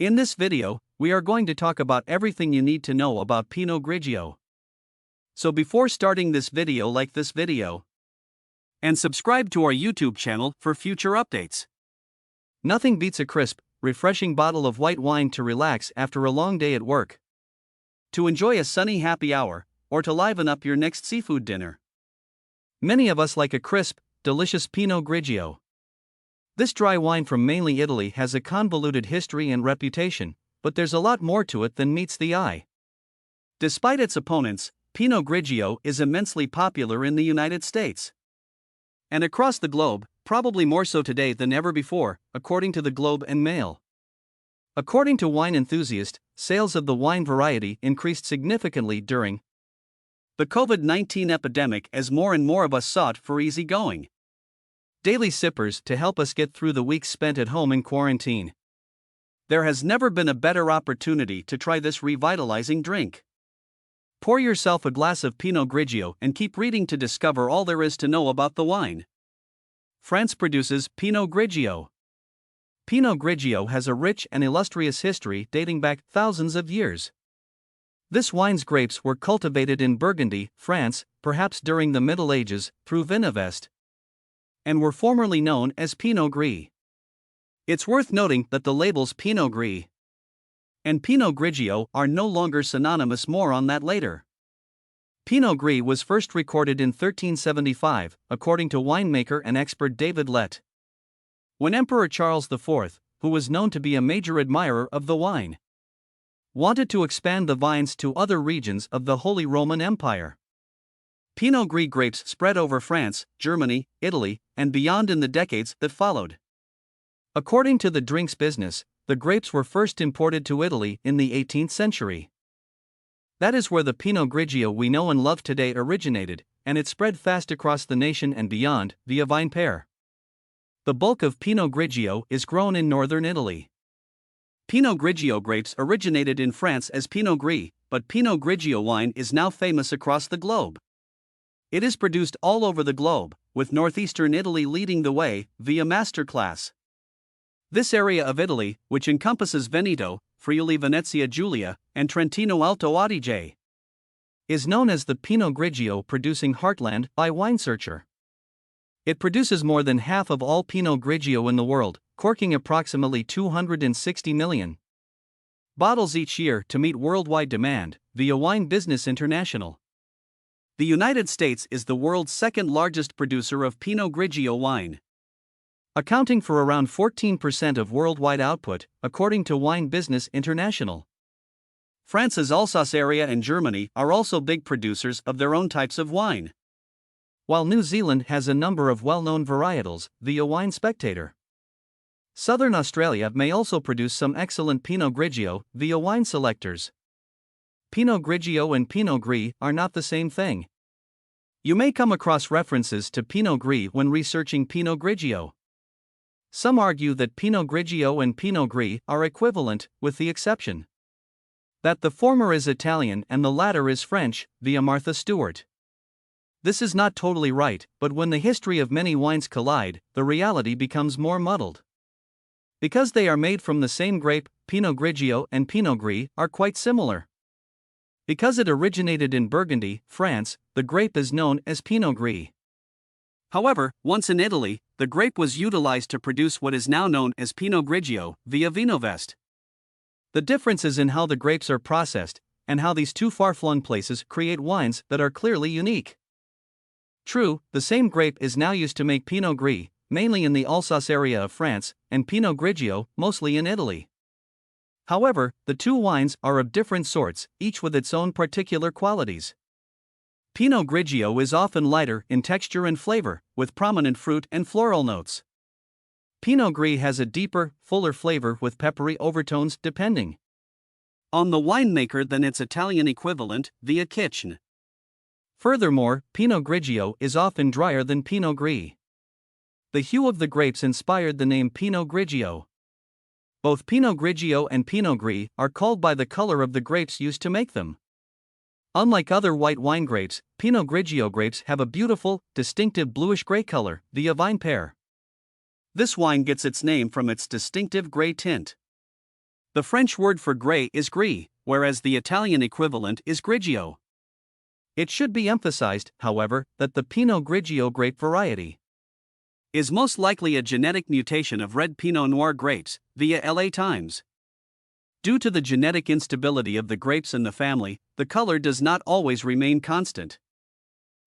In this video, we are going to talk about everything you need to know about Pinot Grigio. So before starting this video, like this video and subscribe to our YouTube channel for future updates. Nothing beats a crisp, refreshing bottle of white wine to relax after a long day at work, to enjoy a sunny happy hour, or to liven up your next seafood dinner. Many of us like a crisp, delicious Pinot Grigio. This dry wine from mainly Italy has a convoluted history and reputation, but there's a lot more to it than meets the eye. Despite its opponents, Pinot Grigio is immensely popular in the United States and across the globe, probably more so today than ever before, according to the Globe and Mail. According to Wine Enthusiast, sales of the wine variety increased significantly during the COVID-19 epidemic as more and more of us sought for easygoing daily sippers to help us get through the weeks spent at home in quarantine. There has never been a better opportunity to try this revitalizing drink. Pour yourself a glass of Pinot Grigio and keep reading to discover all there is to know about the wine. France produces Pinot Grigio. Pinot Grigio has a rich and illustrious history dating back thousands of years. This wine's grapes were cultivated in Burgundy, France, perhaps during the Middle Ages, through VinePair, and were formerly known as Pinot Gris. It's worth noting that the labels Pinot Gris and Pinot Grigio are no longer synonymous. More on that later. Pinot Gris was first recorded in 1375, according to winemaker and expert David Lett, when Emperor Charles IV, who was known to be a major admirer of the wine, wanted to expand the vines to other regions of the Holy Roman Empire. Pinot Gris grapes spread over France, Germany, Italy, and beyond in the decades that followed. According to the Drinks Business, the grapes were first imported to Italy in the 18th century. That is where the Pinot Grigio we know and love today originated, and it spread fast across the nation and beyond via VinePair. The bulk of Pinot Grigio is grown in northern Italy. Pinot Grigio grapes originated in France as Pinot Gris, but Pinot Grigio wine is now famous across the globe. It is produced all over the globe, with northeastern Italy leading the way via masterclass. This area of Italy, which encompasses Veneto, Friuli Venezia Giulia, and Trentino Alto Adige, is known as the Pinot Grigio producing heartland by WineSearcher. It produces more than half of all Pinot Grigio in the world, corking approximately 260 million bottles each year to meet worldwide demand, via Wine Business International. The United States is the world's second largest producer of Pinot Grigio wine, accounting for around 14% of worldwide output, according to Wine Business International. France's Alsace area and Germany are also big producers of their own types of wine, while New Zealand has a number of well-known varietals, via Wine Spectator. Southern Australia may also produce some excellent Pinot Grigio, via Wine Selectors. Pinot Grigio and Pinot Gris are not the same thing. You may come across references to Pinot Gris when researching Pinot Grigio. Some argue that Pinot Grigio and Pinot Gris are equivalent, with the exception that the former is Italian and the latter is French, via Martha Stewart. This is not totally right, but when the history of many wines collide, the reality becomes more muddled. Because they are made from the same grape, Pinot Grigio and Pinot Gris are quite similar. Because it originated in Burgundy, France, the grape is known as Pinot Gris. However, once in Italy, the grape was utilized to produce what is now known as Pinot Grigio, via VinePair. The difference is in how the grapes are processed, and how these two far-flung places create wines that are clearly unique. True, the same grape is now used to make Pinot Gris, mainly in the Alsace area of France, and Pinot Grigio, mostly in Italy. However, the two wines are of different sorts, each with its own particular qualities. Pinot Grigio is often lighter in texture and flavor, with prominent fruit and floral notes. Pinot Gris has a deeper, fuller flavor with peppery overtones depending on the winemaker than its Italian equivalent, via Kitchen. Furthermore, Pinot Grigio is often drier than Pinot Gris. The hue of the grapes inspired the name Pinot Grigio. Both Pinot Grigio and Pinot Gris are called by the color of the grapes used to make them. Unlike other white wine grapes, Pinot Grigio grapes have a beautiful, distinctive bluish-gray color, via VinePair. This wine gets its name from its distinctive gray tint. The French word for grey is gris, whereas the Italian equivalent is grigio. It should be emphasized, however, that the Pinot Grigio grape variety is most likely a genetic mutation of red Pinot Noir grapes, via LA Times. Due to the genetic instability of the grapes in the family, the color does not always remain constant,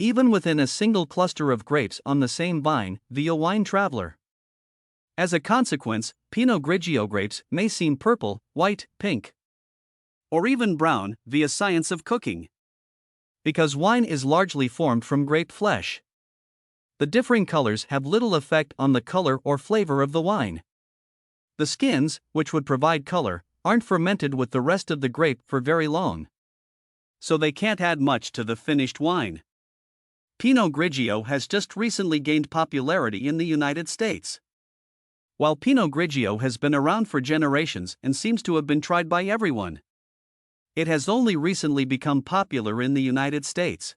even within a single cluster of grapes on the same vine, via Wine Traveler. As a consequence, Pinot Grigio grapes may seem purple, white, pink, or even brown, via Science of Cooking, because wine is largely formed from grape flesh. The differing colors have little effect on the color or flavor of the wine. The skins, which would provide color, aren't fermented with the rest of the grape for very long, so they can't add much to the finished wine. Pinot Grigio has just recently gained popularity in the United States. While Pinot Grigio has been around for generations and seems to have been tried by everyone, it has only recently become popular in the United States.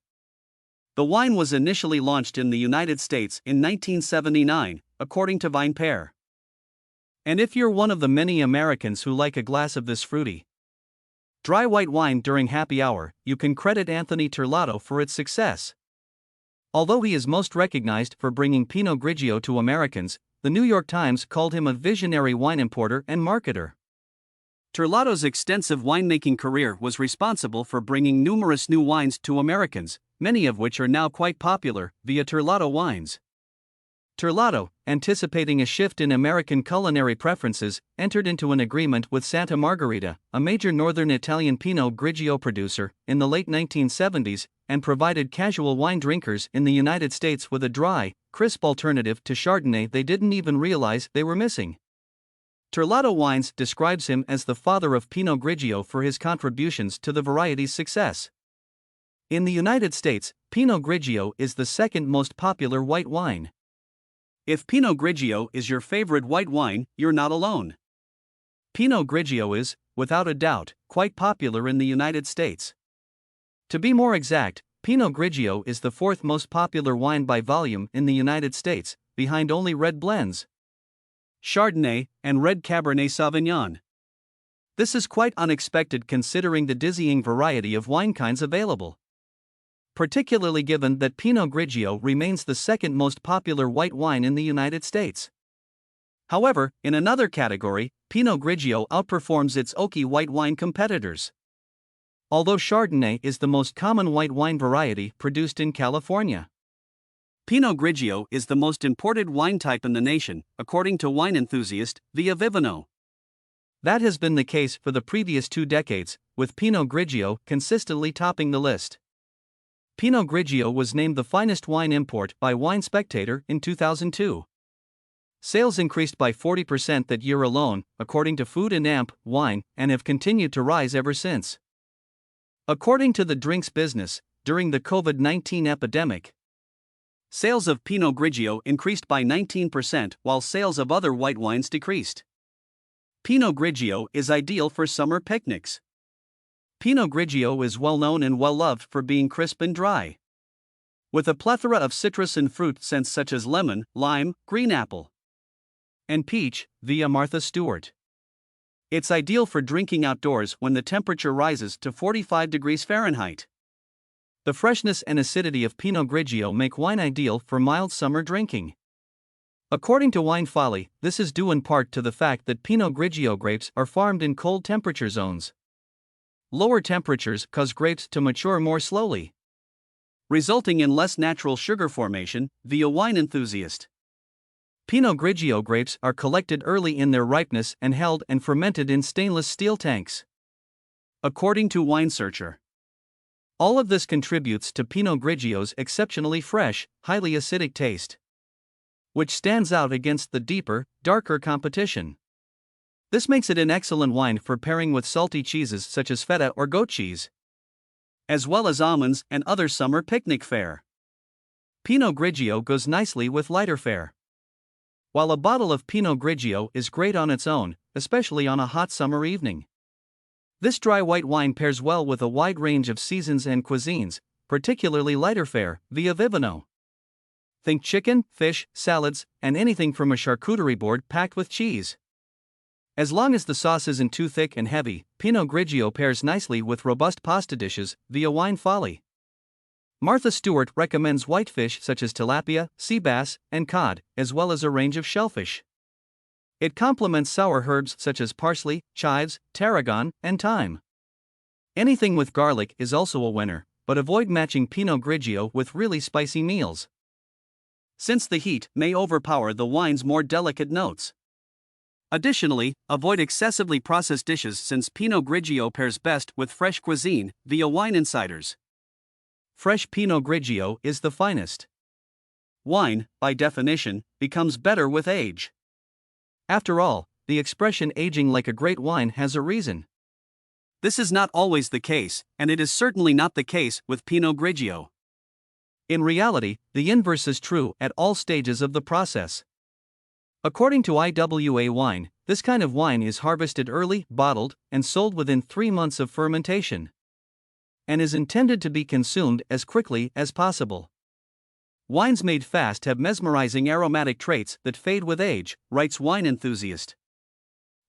The wine was initially launched in the United States in 1979, according to VinePair. And if you're one of the many Americans who like a glass of this fruity, dry white wine during happy hour, you can credit Anthony Terlato for its success. Although he is most recognized for bringing Pinot Grigio to Americans, the New York Times called him a visionary wine importer and marketer. Terlato's extensive winemaking career was responsible for bringing numerous new wines to Americans, many of which are now quite popular, via Terlato Wines. Terlato, anticipating a shift in American culinary preferences, entered into an agreement with Santa Margherita, a major northern Italian Pinot Grigio producer, in the late 1970s, and provided casual wine drinkers in the United States with a dry, crisp alternative to Chardonnay they didn't even realize they were missing. Terlato Wines describes him as the father of Pinot Grigio for his contributions to the variety's success. In the United States, Pinot Grigio is the second most popular white wine. If Pinot Grigio is your favorite white wine, you're not alone. Pinot Grigio is, without a doubt, quite popular in the United States. To be more exact, Pinot Grigio is the fourth most popular wine by volume in the United States, behind only red blends, Chardonnay, and red Cabernet Sauvignon. This is quite unexpected considering the dizzying variety of wine kinds available, particularly given that Pinot Grigio remains the second most popular white wine in the United States. However, in another category, Pinot Grigio outperforms its oaky white wine competitors. Although Chardonnay is the most common white wine variety produced in California, Pinot Grigio is the most imported wine type in the nation, according to Wine Enthusiast, via Vivino. That has been the case for the previous 2 decades, with Pinot Grigio consistently topping the list. Pinot Grigio was named the finest wine import by Wine Spectator in 2002. Sales increased by 40% that year alone, according to Food and Amp Wine, and have continued to rise ever since. According to the drinks business, during the COVID-19 epidemic, sales of Pinot Grigio increased by 19% while sales of other white wines decreased. Pinot Grigio is ideal for summer picnics. Pinot Grigio is well known and well loved for being crisp and dry, with a plethora of citrus and fruit scents such as lemon, lime, green apple, and peach, via Martha Stewart. It's ideal for drinking outdoors when the temperature rises to 45 degrees Fahrenheit. The freshness and acidity of Pinot Grigio make wine ideal for mild summer drinking. According to Wine Folly, this is due in part to the fact that Pinot Grigio grapes are farmed in cold temperature zones. Lower temperatures cause grapes to mature more slowly, resulting in less natural sugar formation, via Wine Enthusiast. Pinot Grigio grapes are collected early in their ripeness and held and fermented in stainless steel tanks, according to Wine Searcher. All of this contributes to Pinot Grigio's exceptionally fresh, highly acidic taste, which stands out against the deeper, darker competition. This makes it an excellent wine for pairing with salty cheeses such as feta or goat cheese, as well as almonds and other summer picnic fare. Pinot Grigio goes nicely with lighter fare. While a bottle of Pinot Grigio is great on its own, especially on a hot summer evening, this dry white wine pairs well with a wide range of seasons and cuisines, particularly lighter fare, via Vivino. Think chicken, fish, salads, and anything from a charcuterie board packed with cheese. As long as the sauce isn't too thick and heavy, Pinot Grigio pairs nicely with robust pasta dishes via Wine Folly. Martha Stewart recommends whitefish such as tilapia, sea bass, and cod, as well as a range of shellfish. It complements sour herbs such as parsley, chives, tarragon, and thyme. Anything with garlic is also a winner, but avoid matching Pinot Grigio with really spicy meals, since the heat may overpower the wine's more delicate notes. Additionally, avoid excessively processed dishes since Pinot Grigio pairs best with fresh cuisine via Wine Insiders. Fresh Pinot Grigio is the finest. Wine, by definition, becomes better with age. After all, the expression aging like a great wine has a reason. This is not always the case, and it is certainly not the case with Pinot Grigio. In reality, the inverse is true at all stages of the process. According to IWA Wine, this kind of wine is harvested early, bottled, and sold within 3 months of fermentation, and is intended to be consumed as quickly as possible. Wines made fast have mesmerizing aromatic traits that fade with age, writes Wine Enthusiast.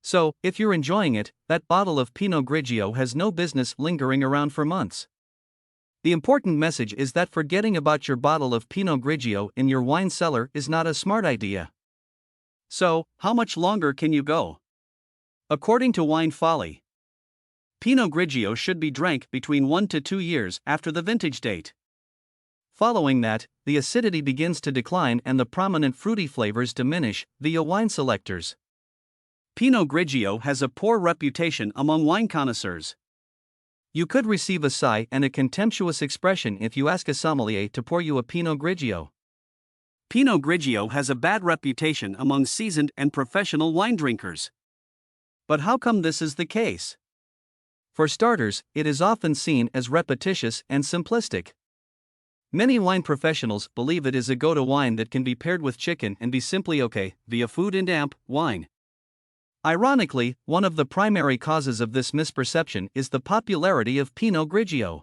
So, if you're enjoying it, that bottle of Pinot Grigio has no business lingering around for months. The important message is that forgetting about your bottle of Pinot Grigio in your wine cellar is not a smart idea. So, how much longer can you go? According to Wine Folly, Pinot Grigio should be drank between 1 to 2 years after the vintage date. Following that, the acidity begins to decline and the prominent fruity flavors diminish via wine selectors. Pinot Grigio has a poor reputation among wine connoisseurs. You could receive a sigh and a contemptuous expression if you ask a sommelier to pour you a Pinot Grigio. Pinot Grigio has a bad reputation among seasoned and professional wine drinkers. But how come this is the case? For starters, it is often seen as repetitious and simplistic. Many wine professionals believe it is a go-to wine that can be paired with chicken and be simply okay via Food and Amp wine. Ironically, one of the primary causes of this misperception is the popularity of Pinot Grigio.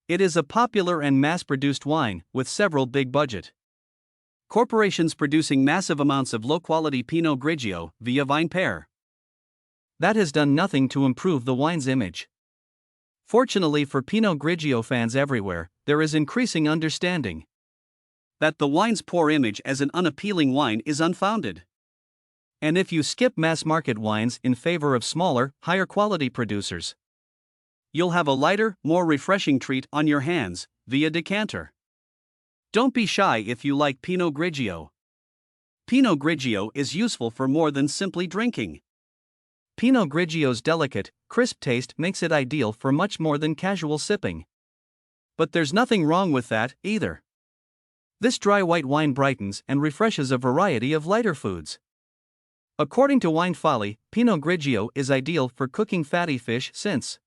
It is a popular and mass-produced wine with several big budget corporations producing massive amounts of low-quality Pinot Grigio via VinePair. That has done nothing to improve the wine's image. Fortunately for Pinot Grigio fans everywhere, there is increasing understanding that the wine's poor image as an unappealing wine is unfounded. And if you skip mass-market wines in favor of smaller, higher-quality producers, you'll have a lighter, more refreshing treat on your hands via decanter. Don't be shy if you like Pinot Grigio. Pinot Grigio is useful for more than simply drinking. Pinot Grigio's delicate, crisp taste makes it ideal for much more than casual sipping. But there's nothing wrong with that, either. This dry white wine brightens and refreshes a variety of lighter foods. According to Wine Folly, Pinot Grigio is ideal for cooking fatty fish since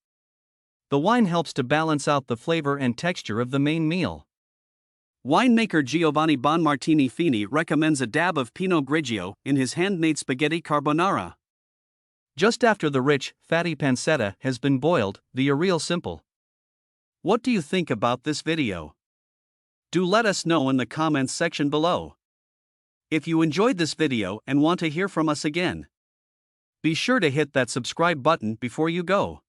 the wine helps to balance out the flavor and texture of the main meal. Winemaker Giovanni Bonmartini Fini recommends a dab of Pinot Grigio in his handmade spaghetti carbonara, just after the rich, fatty pancetta has been boiled via Real Simple. What do you think about this video? Do let us know in the comments section below. If you enjoyed this video and want to hear from us again, be sure to hit that subscribe button before you go.